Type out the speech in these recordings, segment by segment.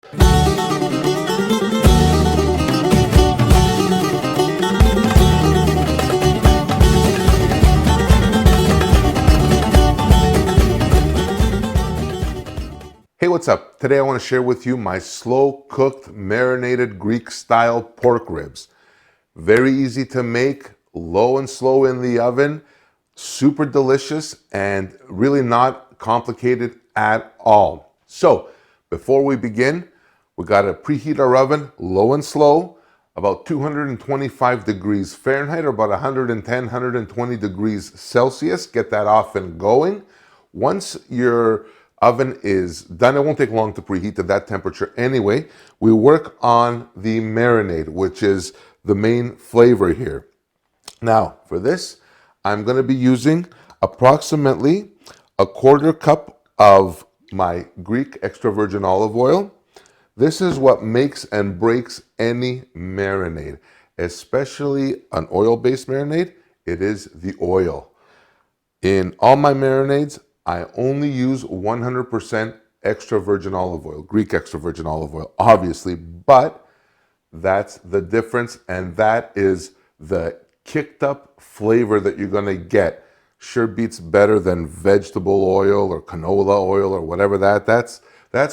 Hey, what's up? Today I want to share with you my slow-cooked, marinated Greek-style pork ribs. Very easy to make, low and slow in the oven, super delicious, and really not complicated at all. So, before we begin, we got to preheat our oven, low and slow, about 225 degrees Fahrenheit, or about 110, 120 degrees Celsius. Get that off and going. Once your oven is done, it won't take long to preheat to that temperature anyway. We work on the marinade, which is the main flavor here. Now, for this, I'm going to be using approximately a quarter cup of my Greek extra virgin olive oil. This is what makes and breaks any marinade, especially an oil-based marinade. It is the oil. In all my marinades, I only use 100% extra virgin olive oil, Greek extra virgin olive oil, obviously, but that's the difference, and that is the kicked up flavor that you're gonna get. Sure beats better than vegetable oil or canola oil or whatever that's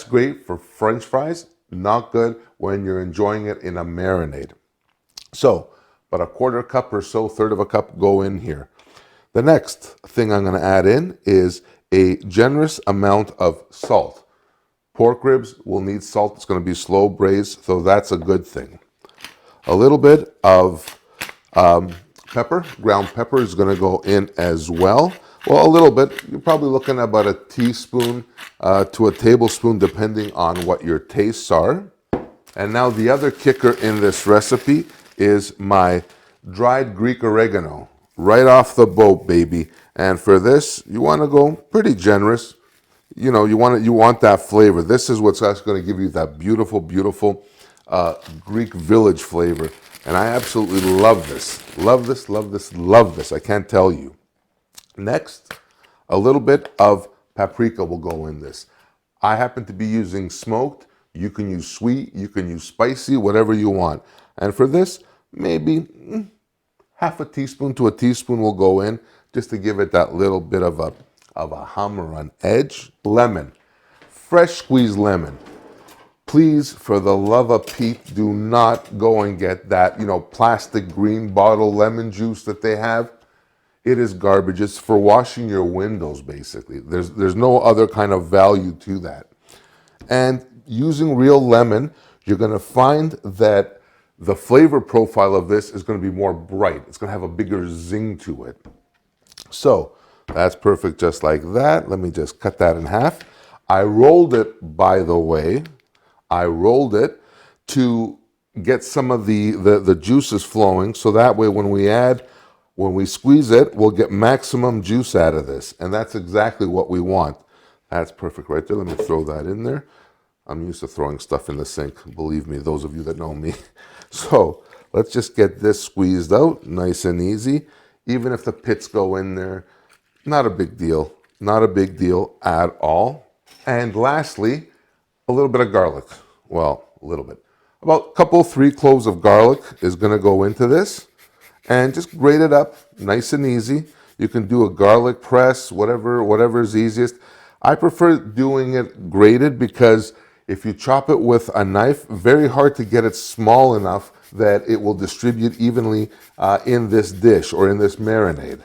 great for French fries, not good when you're enjoying it in a marinade. So, about a quarter cup or so, third of a cup go in here. The next thing I'm gonna add in is a generous amount of salt. Pork ribs will need salt. It's going to be slow braised, so that's a good thing. A little bit of pepper, ground pepper is going to go in as well. Well, a little bit. You're probably looking at about a teaspoon to a tablespoon, depending on what your tastes are. And now the other kicker in this recipe is my dried Greek oregano. Right off the boat, baby. And for this, you want to go pretty generous. You know, you want that flavor. This is what's actually going to give you that beautiful, beautiful Greek village flavor. And I absolutely love this. Love this, love this, love this. I can't tell you. Next, a little bit of paprika will go in this. I happen to be using smoked. You can use sweet, you can use spicy, whatever you want. And for this, maybe half a teaspoon to a teaspoon will go in, just to give it that little bit of a hum or an edge. Lemon, fresh squeezed lemon. Please, for the love of Pete, do not go and get that, plastic green bottle lemon juice that they have. It is garbage. It's for washing your windows, basically. There's no other kind of value to that. And using real lemon, you're going to find that the flavor profile of this is going to be more bright. It's going to have a bigger zing to it. So that's perfect just like that. Let me just cut that in half. I rolled it, by the way. I rolled it to get some of the juices flowing, so that way when we squeeze it, we'll get maximum juice out of this. And that's exactly what we want. That's perfect right there. Let me throw that in there. I'm used to throwing stuff in the sink, believe me, those of you that know me. So let's just get this squeezed out, nice and easy. Even if the pits go in there, not a big deal. Not a big deal at all. And lastly, a little bit of garlic. Well, a little bit. About a couple, 3 cloves of garlic is going to go into this. And just grate it up, nice and easy. You can do a garlic press, whatever is easiest. I prefer doing it grated because if you chop it with a knife, very hard to get it small enough that it will distribute evenly in this dish or in this marinade.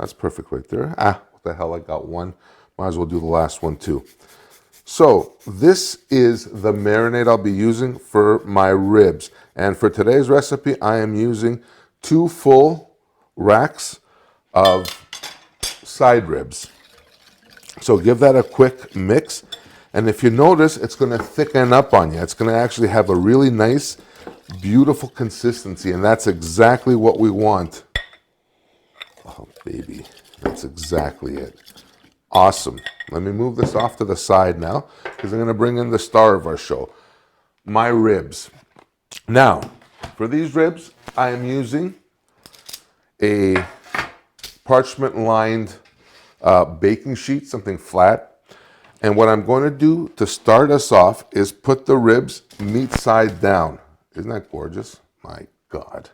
That's perfect right there. What the hell, I got one. Might as well do the last one too. So this is the marinade I'll be using for my ribs. And for today's recipe, I am using 2 full racks of side ribs. So give that a quick mix. And if you notice, it's going to thicken up on you. It's going to actually have a really nice, beautiful consistency. And that's exactly what we want. Oh, baby. That's exactly it. Awesome. Let me move this off to the side now, because I'm going to bring in the star of our show, my ribs. Now, for these ribs, I am using a parchment-lined baking sheet, something flat. And what I'm going to do to start us off is put the ribs meat side down. Isn't that gorgeous? My God.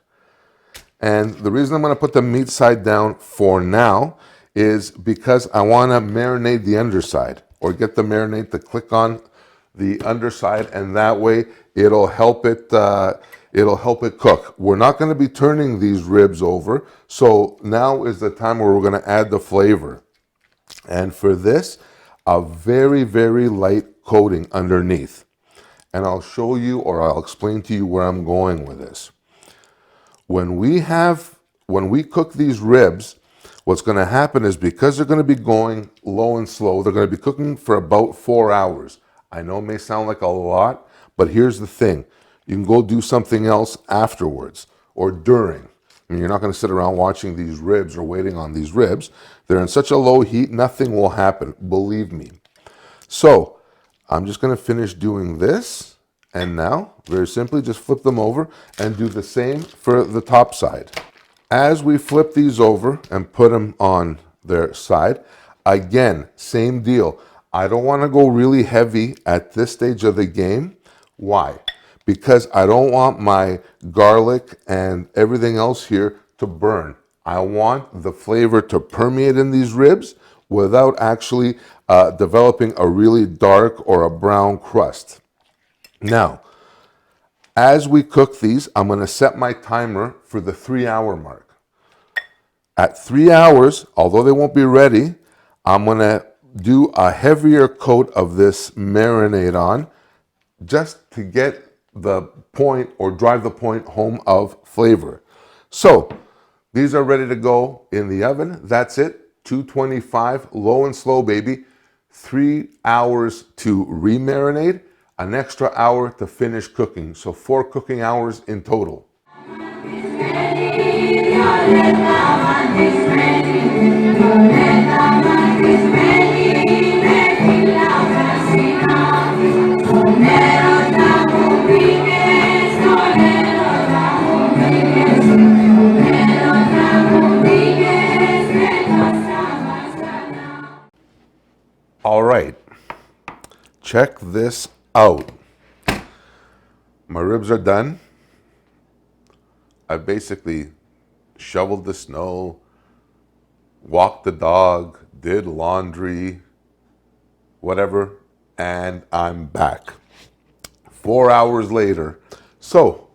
And the reason I'm going to put the meat side down for now is because I want to marinate the underside, or get the marinade to click on the underside, and that way it'll help it cook. We're not going to be turning these ribs over, so now is the time where we're going to add the flavor. And for this, a very, very light coating underneath. And I'll show you, or I'll explain to you where I'm going with this. When we cook these ribs, what's going to happen is, because they're going to be going low and slow, they're going to be cooking for about 4 hours. I know it may sound like a lot, but here's the thing. You can go do something else afterwards or during. I mean, you're not going to sit around watching these ribs or waiting on these ribs. They're in such a low heat, nothing will happen, believe me. So I'm just going to finish doing this, and now, very simply, just flip them over and do the same for the top side. As we flip these over and put them on their side, again, same deal. I don't want to go really heavy at this stage of the game. Why? Because I don't want my garlic and everything else here to burn. I want the flavor to permeate in these ribs without actually developing a really dark or a brown crust. Now, as we cook these, I'm going to set my timer for the 3-hour mark. At 3 hours, although they won't be ready, I'm going to do a heavier coat of this marinade on, just to get the point, or drive the point home of flavor. So these are ready to go in the oven. That's it. 225, low and slow, baby. 3 hours to re-marinate, an extra hour to finish cooking. So 4 cooking hours in total. All right, check this out. My ribs are done. I basically shoveled the snow, walked the dog, did laundry, whatever, and I'm back. 4 hours later. So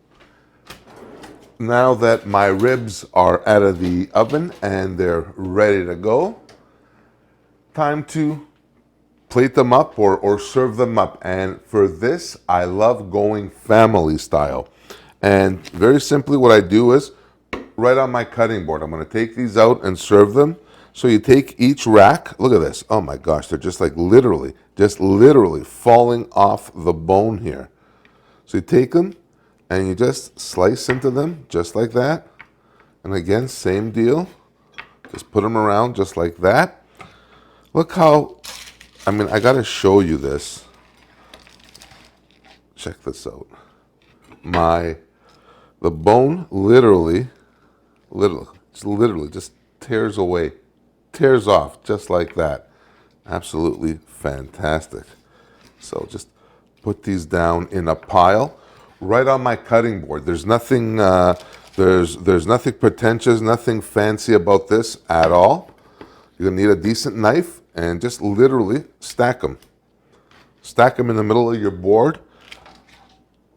now that my ribs are out of the oven and they're ready to go, time to plate them up or serve them up. And for this, I love going family style. And very simply, what I do is, right on my cutting board, I'm going to take these out and serve them. So you take each rack. Look at this. Oh my gosh, they're just like literally falling off the bone here. So you take them and you just slice into them just like that. And again, same deal. Just put them around just like that. Look how, I mean, I got to show you this. Check this out. The bone literally just tears away, tears off just like that. Absolutely fantastic. So just put these down in a pile right on my cutting board. There's nothing there's nothing pretentious, nothing fancy about this at all. You're gonna need a decent knife and just literally stack them. Stack them in the middle of your board,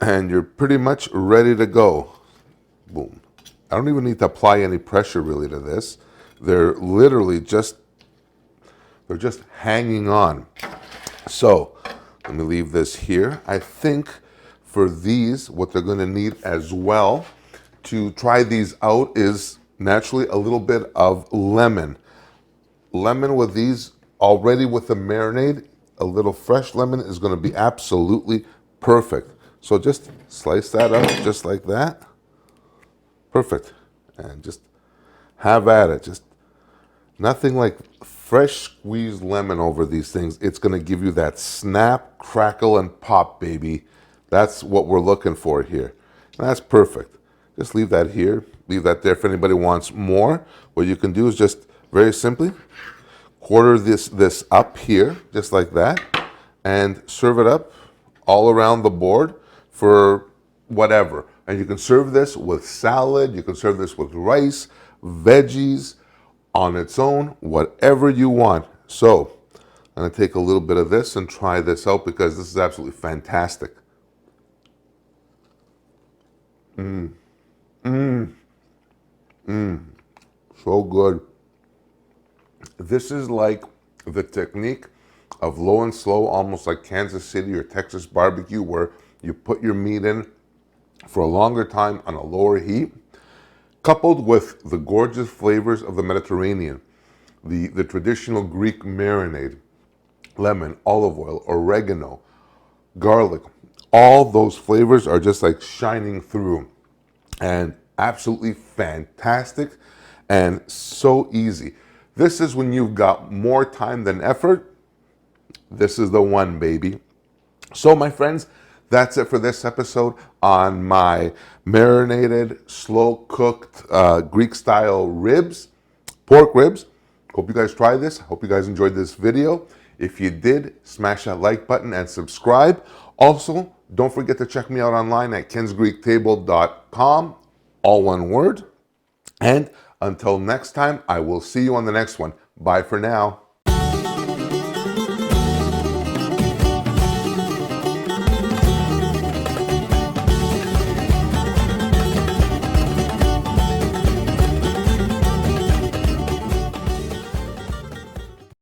and you're pretty much ready to go. Boom. I don't even need to apply any pressure really to this. They're literally just hanging on. So let me leave this here. I think for these, what they're going to need as well to try these out is naturally a little bit of lemon. Lemon with these, already with the marinade, a little fresh lemon is going to be absolutely perfect. So just slice that up just like that. Perfect. And just have at it. Just nothing like fresh squeezed lemon over these things. It's going to give you that snap, crackle, and pop, baby. That's what we're looking for here. And that's perfect. Just leave that here. Leave that there if anybody wants more. What you can do is just very simply quarter this up here, just like that. and serve it up all around the board for whatever. And you can serve this with salad, you can serve this with rice, veggies, on its own, whatever you want. So I'm going to take a little bit of this and try this out because this is absolutely fantastic. So good. This is like the technique of low and slow, almost like Kansas City or Texas barbecue, where you put your meat in for a longer time on a lower heat, coupled with the gorgeous flavors of the Mediterranean, the traditional Greek marinade, lemon, olive oil, oregano, garlic. All those flavors are just like shining through and absolutely fantastic and so easy. This is when you've got more time than effort. This is the one, baby. So, my friends, that's it for this episode on my marinated, slow cooked Greek style ribs, pork ribs. Hope you guys try this. Hope you guys enjoyed this video. If you did, smash that like button and subscribe. Also, don't forget to check me out online at kensgreektable.com, all one word. And until next time, I will see you on the next one. Bye for now.